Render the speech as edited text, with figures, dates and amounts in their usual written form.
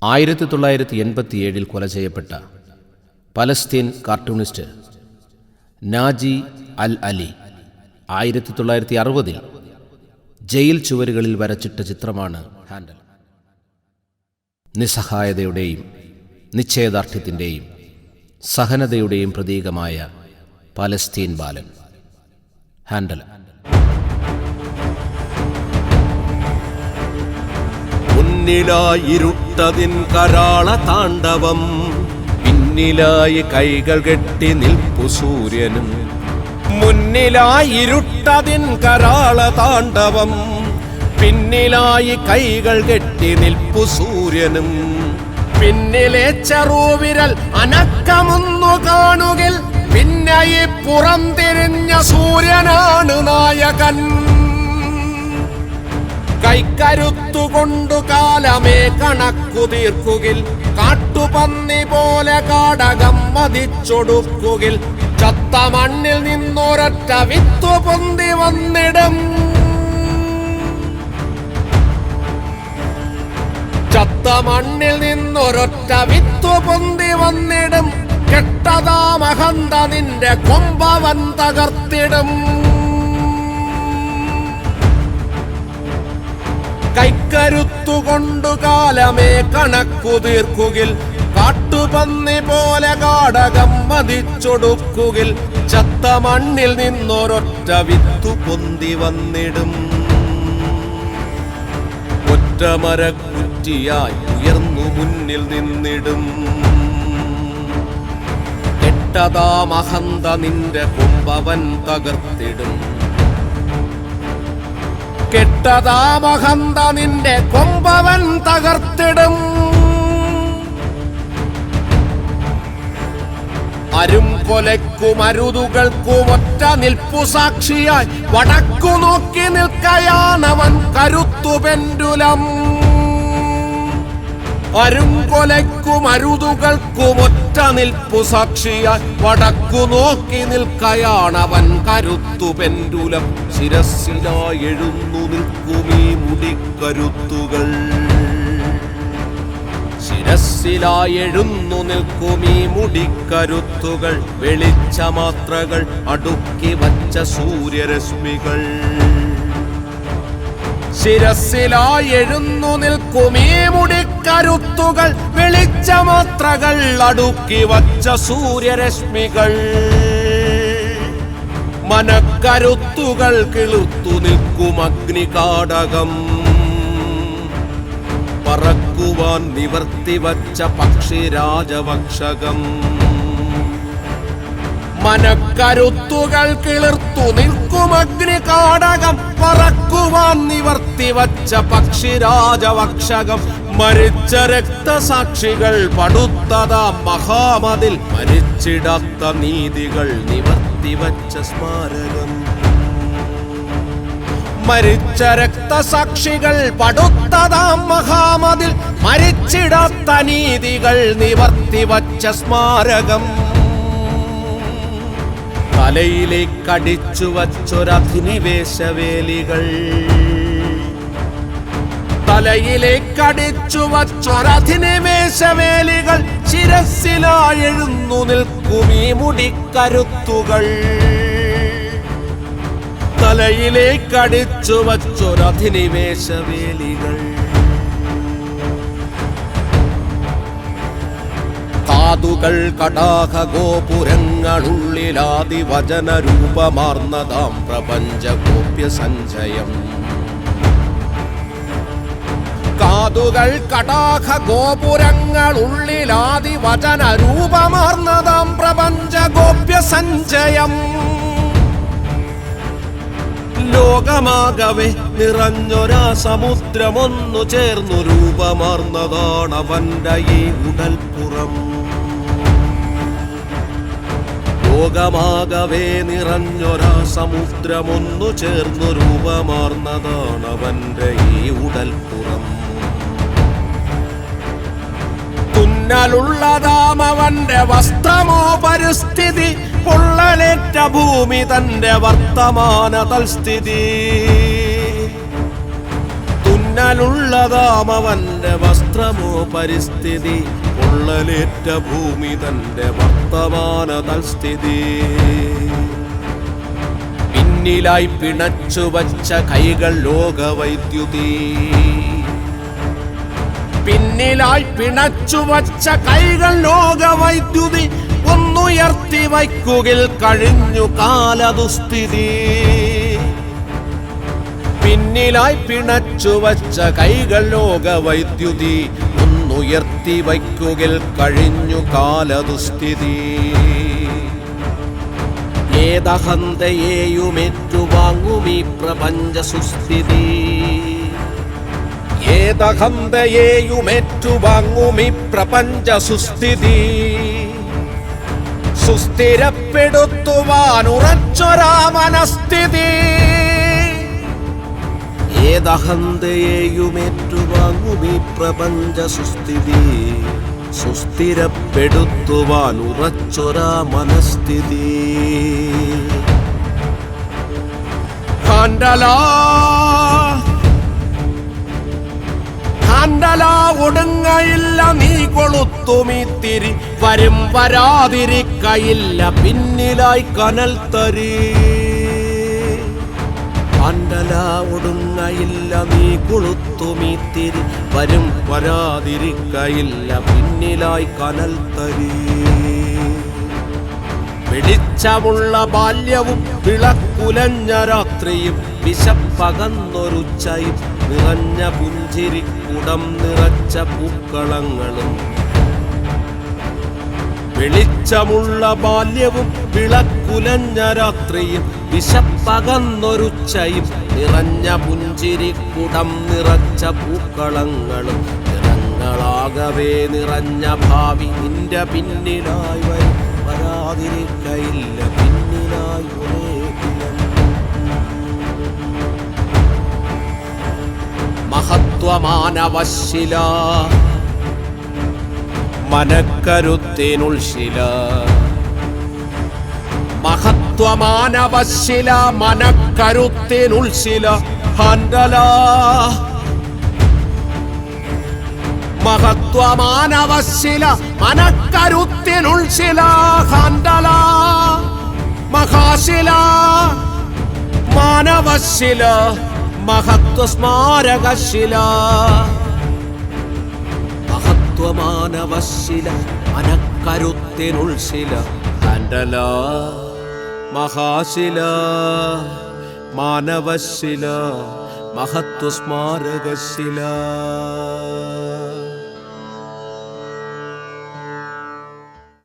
1987 കൊല ചെയ്യപ്പെട്ട Palestine cartoonist Naji അൽ Ali 1960 jail ചുവരുകളിൽ വരച്ചിട്ട ചിത്രമാണ് ഹാൻഡൽ. നിസ്സഹായതയുടെയും നിശ്ചയദാർഢ്യത്തിൻ്റെയും സഹനതയുടെയും പ്രതീകമായ പലസ്തീൻ ബാലൻ ഹാൻഡൽ. മുന്നിലായി ഇരുട്ടതിൻ കരാള താണ്ഡവം, പിന്നിലായി കൈകൾ കെട്ടി നിൽപ്പു സൂര്യനും. മുന്നിലായി ഇരുട്ടതിൻ കരാള താണ്ഡവം, പിന്നിലായി കൈകൾ കെട്ടി നിൽപ്പു സൂര്യനും. പിന്നിലെ ചെറുവിരൽ അനക്കമൊന്നു കാണുകിൽ പിന്നെയി പുറംതിരിഞ്ഞ സൂര്യനാണ് നായകൻ. കൈക്കരുത്തുകൊണ്ടു കാലമേ കണക്കു തീർക്കുകിൽ, കാട്ടുപന്നി പോലെ കാടകം മതിച്ചൊടുക്കുകിൽ. ചത്ത മണ്ണിൽ നിന്നൊരൊറ്റ വിത്തു പൊന്തി വന്നിടും, ചത്ത മണ്ണിൽ നിന്നൊരൊറ്റ വിത്തു പൊന്തി വന്നിടും. കെട്ടതാമഹന്ത നിന്റെ കൊമ്പവൻ തകർത്തിടും. കൈക്കരുത്തുകൊണ്ടു കാലമേ കണക്കു തീർക്കുകിൽ, കാട്ടുപന്നി പോലെ കാടകം മതിച്ചൊടുക്കുകിൽ. ചത്ത മണ്ണിൽ നിന്നൊരൊറ്റ വിത്തു പൊന്തി വന്നിടും. ഒറ്റമരക്കുറ്റിയായി ഉയർന്നു മുന്നിൽ നിന്നിടും. കെട്ടതാമഹന്ത നിന്റെ കൊമ്പവൻ തകർത്തിടും. കെട്ടതാമഹന്ത നിന്റെ കൊമ്പവൻ തകർത്തിടും. അരും കൊലയ്ക്കും അരുതുകൾക്കും ഒറ്റ നിൽപ്പു സാക്ഷിയായി വടക്കു നോക്കി നിൽക്കയാണവൻ കരുത്തു പെൻഡുലം. അരും കൊലയ്ക്കും അരുതുകൾക്കും ഒറ്റ നിൽപ്പു സാക്ഷിയായി വടക്കു നോക്കി നിൽക്കയാണവൻ കരുത്തു പെൻഡുലം. ശിരസ്സിലായി എഴുന്നു നിൽക്കുമീ മുടിക്കരുത്തുകൾ, ശിരസ്സിലായി എഴുന്നു നിൽക്കുമീ മുടിക്കരുത്തുകൾ. വെളിച്ചമാത്രകൾ അടുക്കി വച്ച സൂര്യരശ്മികൾ, ശിരസ്സിലായി എഴുന്നു നിൽക്കുമീ മുടിക്കരുത്തുകൾ. വെളിച്ചമാത്രകൾ അടുക്കി വച്ച സൂര്യരശ്മികൾ. മനക്കരുത്തുകൾ കിളുർത്തു നിൽക്കും അഗ്നികാടകം, പറക്കുവാൻ നിവർത്തിവച്ച പക്ഷിരാജവക്ഷകം. മനക്കരുത്തുകൾ കിളിർത്തു നിൽക്കും അഗ്നികാടകം, പറക്കുവാൻ നിവർത്തിവച്ച പക്ഷിരാജവക്ഷകം. മരിച്ച രക്തസാക്ഷികൾ പടുത്തതാം മഹാമതിൽ, മരിച്ചിടാത്ത നീതികൾ നിവർത്തിവച്ച സ്മാരകം. മരിച്ച രക്തസാക്ഷികൾ പടുത്തതാം മഹാമതിൽ, മരിച്ചിടാത്ത നീതികൾ നിവർത്തിവച്ച സ്മാരകം. തലയിലേക്കടിച്ചു വച്ചൊരധിനിവേശവേലികൾ, തലയിലേക്കടിച്ചു വച്ചൊരധിനിവേശവേലികൾ. ശിരസ്സിലായി എഴുന്നു നിൽക്കുമീ മുടിക്കരുത്തുകൾ, തലയിലേക്കടിച്ചു വച്ചൊരധിനിവേശവേലികൾ. കാതുകൾ കടാഹ ഗോപുരങ്ങളുള്ളിലാദിവചന രൂപമാർന്നതാം പ്രപഞ്ചഗോപ്യ സഞ്ചയം. കാതുകൾ കടാഹ ഗോപുരങ്ങളുള്ളിലാദിവചന രൂപമാർന്നതാം പ്രപഞ്ചഗോപ്യ സഞ്ചയം. ലോകമാകവെ നിറഞ്ഞൊരാ സമുദ്രമൊന്നു ചേർന്നു രൂപമാർന്നതാണവന്റെ ഈ ഉടൽപ്പുറം. ലോകമാകവേ നിറഞ്ഞൊരാ സമുദ്രമൊന്നു ചേർന്നു രൂപമാർന്നതാണവന്റെ ഈ ഉടൽപ്പുറം. തുന്നലുള്ളതാമവന്റെ വസ്ത്രമോ പരിസ്ഥിതി, പൊള്ളലേറ്റ ഭൂമി തന്റെ വർത്തമാന തൽസ്ഥിതി. മിന്നലുള്ളതാം അവന്റെ വസ്ത്രമോ പരിസ്ഥിതി, പൊള്ളലേറ്റ ഭൂമി തന്റെ വർത്തമാന തൽസ്ഥിതി. പിന്നിലായി പിണച്ചു വച്ച കൈകൾ ലോകവൈദ്യുതി, പിന്നിലായി പിണച്ചു വച്ച കൈകൾ ലോകവൈദ്യുതി. ഒന്നുയർത്തി വയ്ക്കുകിൽ കഴിഞ്ഞു കാലദുസ്ഥിതി. പിന്നിലായി പിണച്ചു വച്ച കൈകൾ ലോകവൈദ്യുതി, ഒന്നുയർത്തി വയ്ക്കുകിൽ കഴിഞ്ഞു കാലദുസ്ഥിതി. ഏതഹന്തയേയുമേറ്റുവാങ്ങുമീ പ്രപഞ്ച സുസ്ഥിതി, ഏതഹന്തയേയുമേറ്റുവാങ്ങുമീ പ്രപഞ്ച സുസ്ഥിതി. സുസ്ഥിരപ്പെടുത്തുവാനുറച്ചൊരാ മനസ്ഥിതി, ഏതഹന്തയേയുമേറ്റുവാങ്ങുമീ പ്രപഞ്ച സുസ്ഥിതി. സുസ്ഥിരപ്പെടുത്തുവാനുറച്ചൊരാ മനസ്ഥിതി. ഹാൻഡല ഒടുങ്ങയില്ല നീ കൊളുത്തുമീ തിരി, വരും വരാതിരിക്കയില്ല പിന്നിലായി കനൽ തരി. ഹാൻഡല ഒടുങ്ങയില്ല നീ കൊളുത്തുമീ തിരി, വരും വരാതിരിക്കയില്ല പിന്നിലായി കനൽ തരി. വെളിച്ചമുള്ള ബാല്യവും വിളക്കുലഞ്ഞ രാത്രിയും വിശപ്പകന്നൊരുച്ചയും നിറഞ്ഞ പുഞ്ചിരിക്കുടം നിറച്ച പൂക്കളങ്ങളും. വെളിച്ചമുള്ള ബാല്യവും വിളക്കുലഞ്ഞ രാത്രിയും വിശപ്പകന്നൊരുച്ചയും നിറഞ്ഞ പുഞ്ചിരിക്കുടം നിറച്ച പൂക്കളങ്ങളും. നിറങ്ങളാകവേ നിറഞ്ഞ ഭാവി നിന്റെ പിന്നിലായി വരും, വരാതിരിക്കയില്ല പിന്നിലായി ഒരേ ദിനം. മഹത്വമാനവശ്ശില മനക്കരുത്തിനുൾശില, മഹത്വമാനവശ്ശില മനക്കരുത്തിനുൾശില. ഹാൻഡല മഹത്വമാനവശ്ശില മനക്കരുത്തിനുൾശില. ഹാൻഡല മഹാശില മാനവശ്ശില മഹത്വസ്മാരകശില. മഹത്വമാനവശ്ശില മനക്കരുത്തിനുൾശില. ഹാൻഡല മഹാശില മാനവശ്ശില മഹത്വസ്മാരകശില.